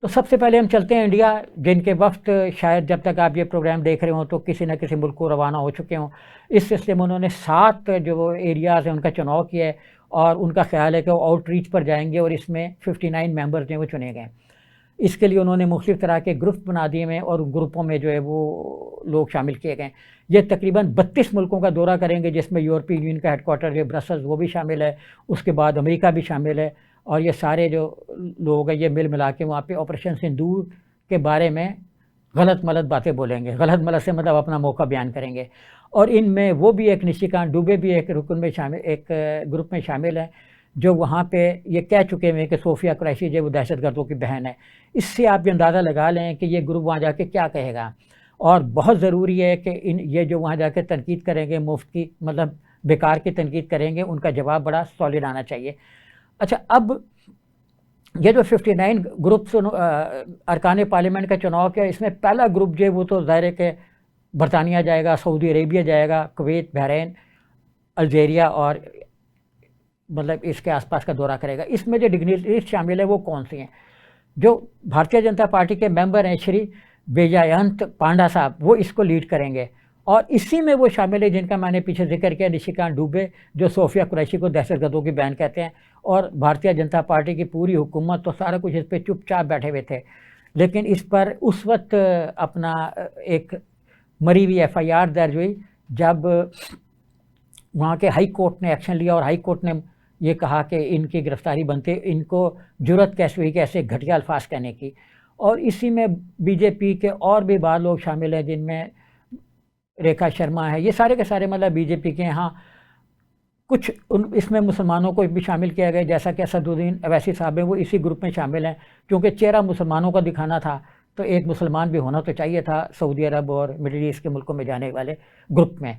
تو سب سے پہلے ہم چلتے ہیں انڈیا، جن کے وفد شاید جب تک آپ یہ پروگرام دیکھ رہے ہوں تو کسی نہ کسی ملک کو روانہ ہو چکے ہوں۔ اس سلسلے میں انہوں نے 7 جو ایریاز ہیں ان کا چناؤ کیا ہے، اور ان کا خیال ہے کہ وہ آؤٹ ریچ پر جائیں گے، اور اس میں 59 ممبرز جو ہیں وہ چنے گئے۔ اس کے لیے انہوں نے مختلف طرح کے گروپ بنا دیے ہیں، اور گروپوں میں جو ہے وہ لوگ شامل کیے گئے ہیں۔ یہ تقریباً 32 ملکوں کا دورہ کریں گے، جس میں یورپی یونین کا ہیڈ کوارٹر جو برسلز وہ بھی شامل ہے، اس کے بعد امریکہ بھی شامل ہے، اور یہ سارے جو لوگ ہیں یہ مل ملا کے وہاں پہ آپریشن سندور کے بارے میں غلط ملت باتیں بولیں گے۔ غلط ملت سے مطلب اپنا موقع بیان کریں گے، اور ان میں وہ بھی ایک نشیکانت ڈوبے بھی ایک رکن میں شامل، ایک گروپ میں شامل ہیں، جو وہاں پہ یہ کہہ چکے ہیں کہ صوفیہ قریشی جو وہ دہشت گردوں کی بہن ہے۔ اس سے آپ یہ اندازہ لگا لیں کہ یہ گروپ وہاں جا کے کیا کہے گا، اور بہت ضروری ہے کہ یہ جو وہاں جا کے تنقید کریں گے، مفت کی مطلب بیکار کی تنقید کریں گے، ان کا جواب بڑا سالڈ آنا چاہیے۔ اچھا، اب یہ جو 59 گروپس ارکان پارلیمنٹ کا چناؤ کیا، اس میں پہلا گروپ جو ہے وہ تو ظاہر ہے کہ برطانیہ جائے گا، سعودی عربیہ جائے گا، کویت، بحرین، الجیریا، اور مطلب اس کے آس پاس کا دورہ کرے گا۔ اس میں جو ڈگنیٹریز شامل ہے وہ کون سی ہیں؟ جو بھارتیہ جنتا پارٹی کے ممبر ہیں شری وجیانت پانڈا صاحب، وہ اس کو لیڈ کریں گے، اور اسی میں وہ شامل ہے جن کا میں نے پیچھے ذکر کیا، نشیکانت ڈوبے، جو صوفیہ قریشی کو دہشت گردوں کی بہن کہتے ہیں، اور بھارتیہ جنتا پارٹی کی پوری حکومت تو سارا کچھ اس پہ چپ چاپ بیٹھے ہوئے تھے، لیکن اس پر اس وقت اپنا ایک مری ہوئی FIR درج ہوئی جب وہاں کے ہائی کورٹ نے ایکشن لیا، اور ہائی کورٹ نے یہ کہا کہ ان کی گرفتاری بنتے، ان کو جرت کیسے ہوئی کہ ایسے گھٹیا الفاظ کہنے کی۔ اور اسی میں BJP کے اور بھی بعض لوگ شامل ہیں، جن میں ریکھا شرما ہے، یہ سارے کے سارے مطلب BJP کے ہاں کچھ اس میں مسلمانوں کو بھی شامل کیا گیا، جیسا کہ اسد الدین اویسی صاحب ہیں، وہ اسی گروپ میں شامل ہیں، کیونکہ چہرہ مسلمانوں کا دکھانا تھا تو ایک مسلمان بھی ہونا تو چاہیے تھا سعودی عرب اور مڈل ایسٹ کے ملکوں میں جانے والے گروپ میں،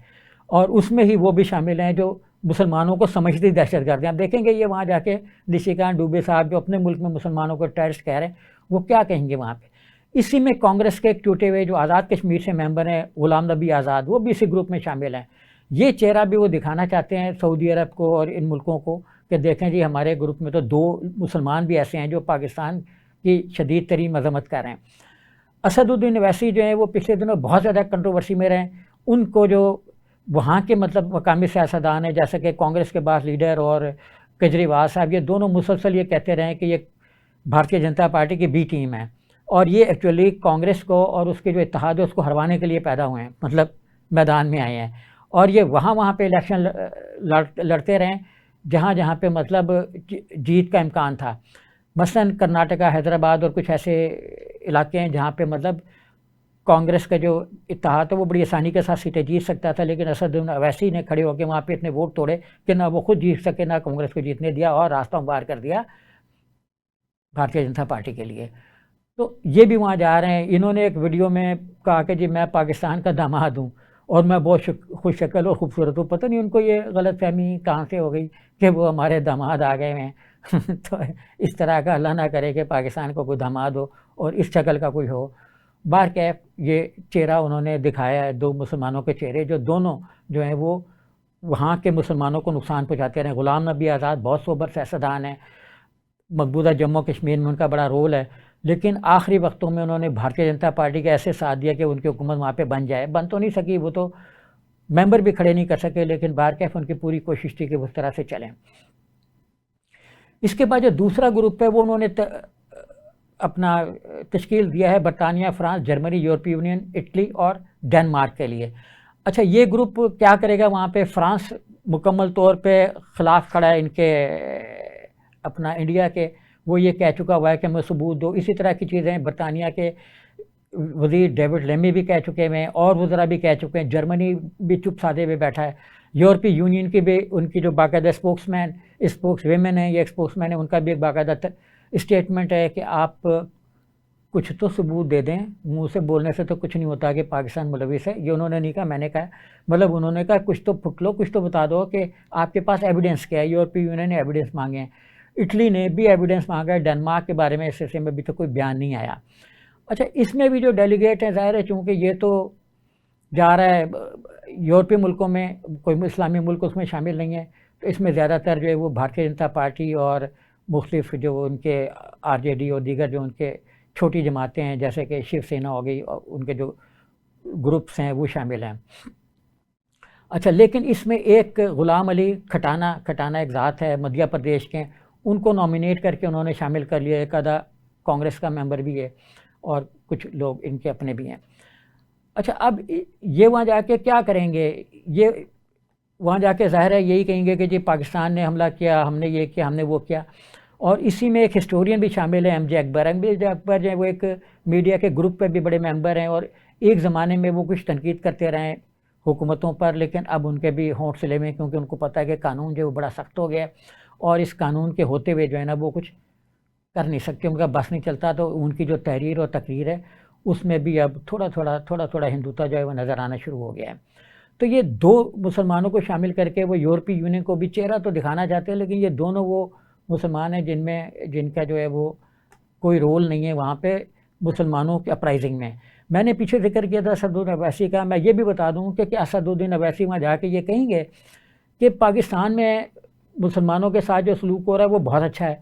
اور اس میں ہی وہ بھی شامل ہیں جو مسلمانوں کو سمجھتی دہشت گرد ہیں۔ آپ دیکھیں گے یہ وہاں جا کے نشیکانت ڈوبے صاحب جو اپنے ملک میں مسلمانوں کو ٹیررسٹ کہہ رہے ہیں، وہ کیا کہیں گے وہاں پہ۔ اسی میں کانگریس کے ایک ٹوٹے ہوئے جو آزاد کشمیر سے ممبر ہیں غلام نبی آزاد، وہ بھی اسی گروپ میں شامل ہیں۔ یہ چہرہ بھی وہ دکھانا چاہتے ہیں سعودی عرب کو اور ان ملکوں کو کہ دیکھیں جی ہمارے گروپ میں تو 2 مسلمان بھی ایسے ہیں جو پاکستان کی شدید ترین مذمت کر رہے ہیں۔ اسد الدین اویسی جو ہیں وہ پچھلے دنوں بہت زیادہ کنٹروورسی میں رہے، ان کو جو وہاں کے مطلب مقامی سیاستدان ہیں جیسا کہ کانگریس کے بعض لیڈر اور کیجریوال صاحب، یہ دونوں مسلسل یہ کہتے رہے کہ یہ بھارتیہ جنتا پارٹی کی B ٹیم ہے، اور یہ ایکچولی کانگریس کو اور اس کے جو اتحاد ہے اس کو ہروانے کے لیے پیدا ہوئے ہیں، مطلب میدان میں آئے ہیں، اور یہ وہاں پہ الیکشن لڑتے رہے جہاں جہاں پہ مطلب جیت کا امکان تھا۔ مثلاً کرناٹکا، حیدرآباد اور کچھ ایسے علاقے ہیں جہاں پہ مطلب کانگریس کا جو اتحاد ہے وہ بڑی آسانی کے ساتھ سیٹیں جیت سکتا تھا، لیکن اسد الدین اویسی نے کھڑے ہو کے وہاں پہ اتنے ووٹ توڑے کہ نہ وہ خود جیت سکے نہ کانگریس کو جیتنے دیا، اور راستہ ہموار کر دیا بھارتیہ جنتا پارٹی کے لیے۔ تو یہ بھی وہاں جا رہے ہیں۔ انہوں نے ایک ویڈیو میں کہا کہ جی میں پاکستان کا داماد ہوں اور میں بہت خوش شکل اور خوبصورت ہوں۔ پتہ نہیں ان کو یہ غلط فہمی کہاں سے ہو گئی کہ وہ ہمارے داماد آ گئے ہیں۔ تو اس طرح کا اللہ نہ کرے کہ پاکستان کو کوئی داماد ہو اور اس شکل کا کوئی ہو۔ بہرکیف یہ چہرہ انہوں نے دکھایا ہے، 2 مسلمانوں کے چہرے جو دونوں جو ہیں وہ وہاں کے مسلمانوں کو نقصان پہنچاتے رہے۔ غلام نبی آزاد بہت سوبر سیاستدان ہیں، مقبوضہ جموں کشمیر میں ان کا بڑا رول ہے، لیکن آخری وقتوں میں انہوں نے بھارتیہ جنتا پارٹی کا ایسے ساتھ دیا کہ ان کی حکومت وہاں پہ بن جائے۔ بن تو نہیں سکی، وہ تو ممبر بھی کھڑے نہیں کر سکے، لیکن بہرکیف ان کی پوری کوشش تھی کہ وہ اس طرح سے چلیں۔ اس کے بعد جو دوسرا گروپ ہے وہ انہوں نے اپنا تشکیل دیا ہے برطانیہ، فرانس، جرمنی، یورپی یونین، اٹلی اور ڈنمارک کے لیے۔ اچھا، یہ گروپ کیا کرے گا وہاں پہ؟ فرانس مکمل طور پہ خلاف کھڑا ہے ان کے اپنا انڈیا کے، وہ یہ کہہ چکا ہوا ہے کہ ہمیں ثبوت دو۔ اسی طرح کی چیزیں برطانیہ کے وزیر ڈیوڈ لیمی بھی کہہ چکے ہیں، اور وزراء بھی کہہ چکے ہیں۔ جرمنی بھی چپ سادے ہوئے بیٹھا ہے۔ یورپی یونین کی بھی ان کی جو باقاعدہ اسپوکس ویمن ہیں یا ایکسپوکس مین ہیں، ان کا بھی ایک باقاعدہ اسٹیٹمنٹ ہے کہ آپ کچھ تو ثبوت دے دیں، منہ سے بولنے سے تو کچھ نہیں ہوتا کہ پاکستان ملوث ہے۔ یہ انہوں نے نہیں کہا، میں نے کہا، مطلب انہوں نے کہا کچھ تو پھٹ لو، کچھ تو بتا دو کہ آپ کے پاس ایویڈنس کیا ہے۔ یورپی یونین نے ایویڈنس مانگے ہیں، اٹلی نے بھی ایویڈنس مانگا ہے، ڈنمارک کے بارے میں اس سلسلے میں ابھی تو کوئی بیان نہیں آیا۔ اچھا، اس میں بھی جو ڈیلیگیٹ ہیں، ظاہر ہے چونکہ یہ تو جا رہا ہے یورپی ملکوں میں، کوئی اسلامی ملک اس میں شامل نہیں ہے، تو اس میں زیادہ تر جو ہے وہ بھارتیہ جنتا پارٹی اور مختلف جو ان کے RJD اور دیگر جو ان کے چھوٹی جماعتیں ہیں جیسے کہ شیو سینا ہو گئی اور ان کے جو گروپس ہیں وہ شامل ہیں. اچھا لیکن اس میں ایک غلام علی کھٹانہ ایک ذات ہے مدھیہ پردیش کے, ان کو نامینیٹ کر کے انہوں نے شامل کر لیا. ایک آدھا کانگریس کا ممبر بھی ہے اور کچھ لوگ ان کے اپنے بھی ہیں. اچھا اب یہ وہاں جا کے کیا کریں گے؟ یہ وہاں جا کے ظاہر ہے یہی کہیں گے کہ جی پاکستان نے حملہ کیا, ہم نے یہ کیا, ہم نے وہ کیا. اور اسی میں ایک ہسٹورین بھی شامل ہے, ایم جے اکبر جو ہے وہ ایک میڈیا کے گروپ پہ بھی بڑے ممبر ہیں اور ایک زمانے میں وہ کچھ تنقید کرتے رہے حکومتوں پر, لیکن اب ان کے بھی ہونٹ سلے میں, کیونکہ ان کو پتہ ہے کہ قانون جو ہے وہ بڑا سخت ہو گیا ہے اور اس قانون کے ہوتے ہوئے جو ہے نا وہ کچھ کر نہیں سکتے, ان کا بس نہیں چلتا. تو ان کی جو تحریر اور تقریر ہے اس میں بھی اب تھوڑا تھوڑا ہندوتا جو ہے وہ نظر آنا شروع ہو گیا ہے. تو یہ دو مسلمانوں کو شامل کر کے وہ یورپی یونین کو بھی چہرہ تو دکھانا چاہتے ہیں, لیکن یہ دونوں وہ مسلمان ہیں جن کا جو ہے وہ کوئی رول نہیں ہے وہاں پہ مسلمانوں کے اپرائزنگ میں. میں نے پیچھے ذکر کیا تھا اسدالدین اویسی کا, میں یہ بھی بتا دوں کہ اسدالدین اویسی وہاں جا کے یہ کہیں گے کہ پاکستان میں مسلمانوں کے ساتھ جو سلوک ہو رہا ہے وہ بہت اچھا ہے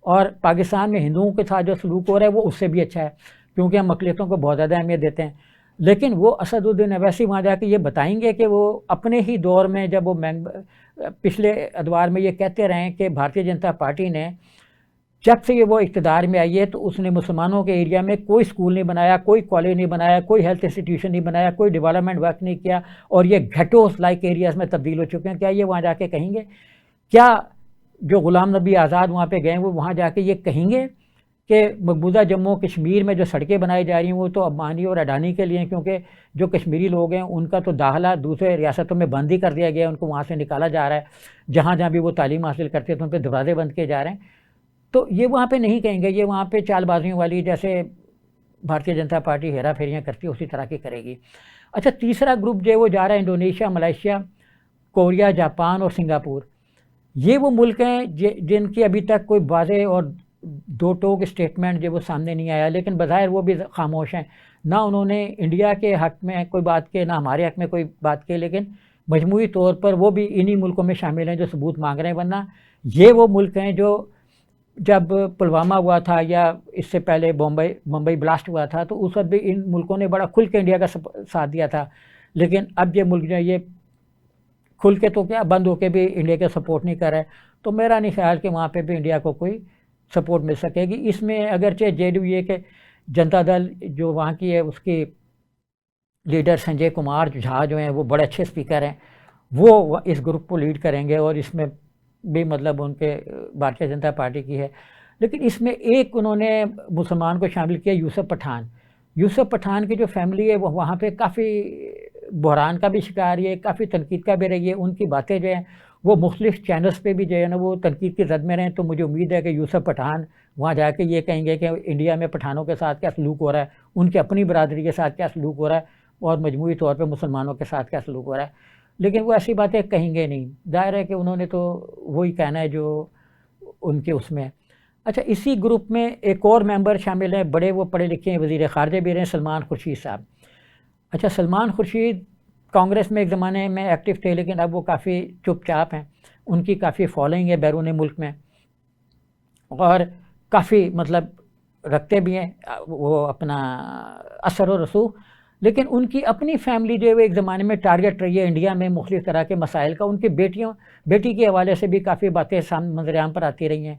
اور پاکستان میں ہندوؤں کے ساتھ جو سلوک ہو رہا ہے وہ اس سے بھی اچھا ہے, کیونکہ ہم اقلیتوں کو بہت زیادہ اہمیت دیتے ہیں. لیکن وہ اسدالدین اویسی وہاں جا کے یہ بتائیں گے کہ وہ اپنے ہی دور میں جب وہ پچھلے ادوار میں یہ کہتے رہے کہ بھارتیہ جنتا پارٹی نے جب سے یہ وہ اقتدار میں آئی ہے تو اس نے مسلمانوں کے ایریا میں کوئی اسکول نہیں بنایا, کوئی کالج نہیں بنایا, کوئی ہیلتھ انسٹیٹیوشن نہیں بنایا, کوئی ڈیولپمنٹ ورک نہیں کیا اور یہ گھٹوز لائک ایریاز میں تبدیل ہو چکے ہیں. کیا یہ وہاں جا کے کہیں گے؟ کیا جو غلام نبی آزاد وہاں پہ گئے وہ وہاں جا کے یہ کہیں گے کہ مقبوضہ جموں کشمیر میں جو سڑکیں بنائی جا رہی ہیں وہ تو امبانی اور اڈانی کے لیے ہیں, کیونکہ جو کشمیری لوگ ہیں ان کا تو داخلہ دوسرے ریاستوں میں بند ہی کر دیا گیا ہے, ان کو وہاں سے نکالا جا رہا ہے, جہاں بھی وہ تعلیم حاصل کرتے تھے ان پہ دروازے بند کیے جا رہے ہیں. تو یہ وہاں پہ نہیں کہیں گے, یہ وہاں پہ چال بازیوں والی جیسے بھارتیہ جنتا پارٹی ہیرا پھیریاں کرتی ہے اسی طرح کی کرے گی. اچھا تیسرا گروپ جو ہے وہ جا رہا ہے انڈونیشیا, ملائیشیا, کوریا, جاپان اور سنگاپور. یہ وہ ملک ہیں جن کی ابھی تک کوئی واضح اور دو ٹوک اسٹیٹمنٹ جو وہ سامنے نہیں آیا, لیکن بظاہر وہ بھی خاموش ہیں. نہ انہوں نے انڈیا کے حق میں کوئی بات کی, نہ ہمارے حق میں کوئی بات کی, لیکن مجموعی طور پر وہ بھی انہی ملکوں میں شامل ہیں جو ثبوت مانگ رہے ہیں. ورنہ یہ وہ ملک ہیں جو جب پلوامہ ہوا تھا یا اس سے پہلے ممبئی بلاسٹ ہوا تھا تو اس وقت بھی ان ملکوں نے بڑا کھل کے انڈیا کا ساتھ دیا تھا, لیکن اب یہ ملک جو ہے یہ کھل کے تو کیا بند ہو کے بھی انڈیا کا سپورٹ نہیں کر رہا ہے. تو میرا نہیں خیال کہ وہاں پہ بھی انڈیا کو کوئی سپورٹ مل سکے گی. اس میں اگرچہ JDU کے جنتا دل جو وہاں کی ہے اس کی لیڈر سنجے کمار جھا جو ہیں وہ بڑے اچھے اسپیکر ہیں, وہ اس گروپ کو لیڈ کریں گے اور اس میں بھی مطلب ان کے بھارتیہ جنتا پارٹی کی ہے. لیکن اس میں ایک انہوں نے مسلمان کو شامل کیا, یوسف پٹھان کی جو فیملی ہے وہ وہاں پہ کافی بحران کا بھی شکار ہے, کافی تنقید کا بھی رہی ہے. ان کی باتیں جو ہیں وہ مختلف چینلز پہ بھی جو ہے نا وہ تنقید کی زد میں رہیں. تو مجھے امید ہے کہ یوسف پٹھان وہاں جا کے یہ کہیں گے کہ انڈیا میں پٹھانوں کے ساتھ کیا سلوک ہو رہا ہے, ان کی اپنی برادری کے ساتھ کیا سلوک ہو رہا ہے اور مجموعی طور پہ مسلمانوں کے ساتھ کیا سلوک ہو رہا ہے. لیکن وہ ایسی باتیں کہیں گے نہیں, ظاہر ہے کہ انہوں نے تو وہی کہنا ہے جو ان کے اس میں. اچھا اسی گروپ میں ایک اور ممبر شامل ہیں, بڑے وہ پڑھے لکھے ہیں, وزیر خارجہ بھی رہے, سلمان خورشید صاحب. اچھا سلمان خورشید کانگریس میں ایک زمانے میں ایکٹیو تھے, لیکن اب وہ کافی چپ چاپ ہیں. ان کی کافی فالوئنگ ہے بیرون ملک میں اور کافی مطلب رکھتے بھی ہیں وہ اپنا اثر و رسوخ. لیکن ان کی اپنی فیملی جو ہے وہ ایک زمانے میں ٹارگٹ رہی ہے انڈیا میں مختلف طرح کے مسائل کا. ان کی بیٹی کے حوالے سے بھی کافی باتیں منظر عام پر آتی رہی ہیں.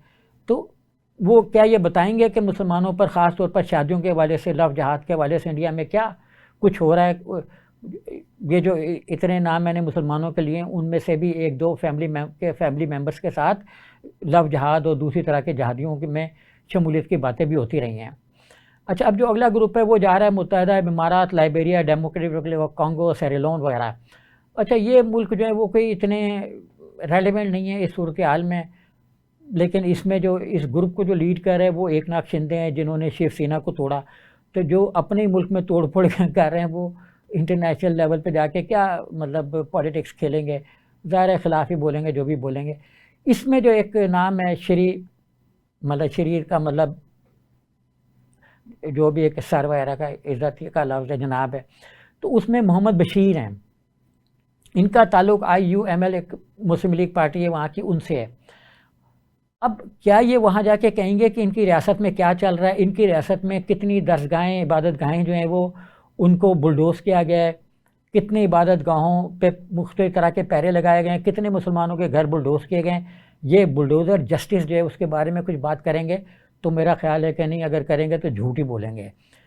تو وہ کیا یہ بتائیں گے کہ مسلمانوں پر خاص طور پر شادیوں کے حوالے سے, لو جہاد کے حوالے سے انڈیا میں کیا کچھ ہو رہا ہے؟ یہ جو اتنے نام میں نے مسلمانوں کے لیے ان میں سے بھی ایک دو فیملی ممبرس کے ساتھ لو جہاد اور دوسری طرح کے جہادیوں میں شمولیت کی باتیں بھی ہوتی رہی ہیں. اچھا اب جو اگلا گروپ ہے وہ جا رہا ہے متحدہ امارات, Liberia, Democratic Republic of Congo, Sierra Leone وغیرہ. اچھا یہ ملک جو ہے وہ کوئی اتنے ریلیونٹ نہیں ہے اس صورتحال میں, لیکن اس میں جو اس گروپ کو جو لیڈ کر رہے ہیں وہ ایک ناتھ شندے ہیں جنہوں نے شیو سینا کو توڑا. تو جو اپنے ملک میں توڑ پھوڑ کر رہے ہیں وہ انٹرنیشنل لیول پہ جا کے کیا مطلب پولیٹکس کھیلیں گے, ظاہر خلاف ہی بولیں گے جو بھی بولیں گے. اس میں جو ایک نام ہے شری کا مطلب جو بھی ایک سر وغیرہ کا عزت کا لفظ ہے جناب ہے, تو اس میں محمد بشیر ہیں. ان کا تعلق IUML ایک مسلم لیگ پارٹی ہے وہاں کی, ان سے ہے. اب کیا یہ وہاں جا کے کہیں گے کہ ان کی ریاست میں کیا چل رہا ہے، ان کی ریاست میں کتنی درسگاہیں، عبادت گاہیں جو ہیں وہ ان کو بلڈوز کیا گیا ہے، کتنے عبادت گاہوں پہ مختلف طرح کے پہرے لگائے گئے ہیں، کتنے مسلمانوں کے گھر بلڈوز کیے گئے ہیں؟ یہ بلڈوزر جسٹس جو ہے اس کے بارے میں کچھ بات کریں گے؟ تو میرا خیال ہے کہ نہیں، اگر کریں گے تو جھوٹ ہی بولیں گے۔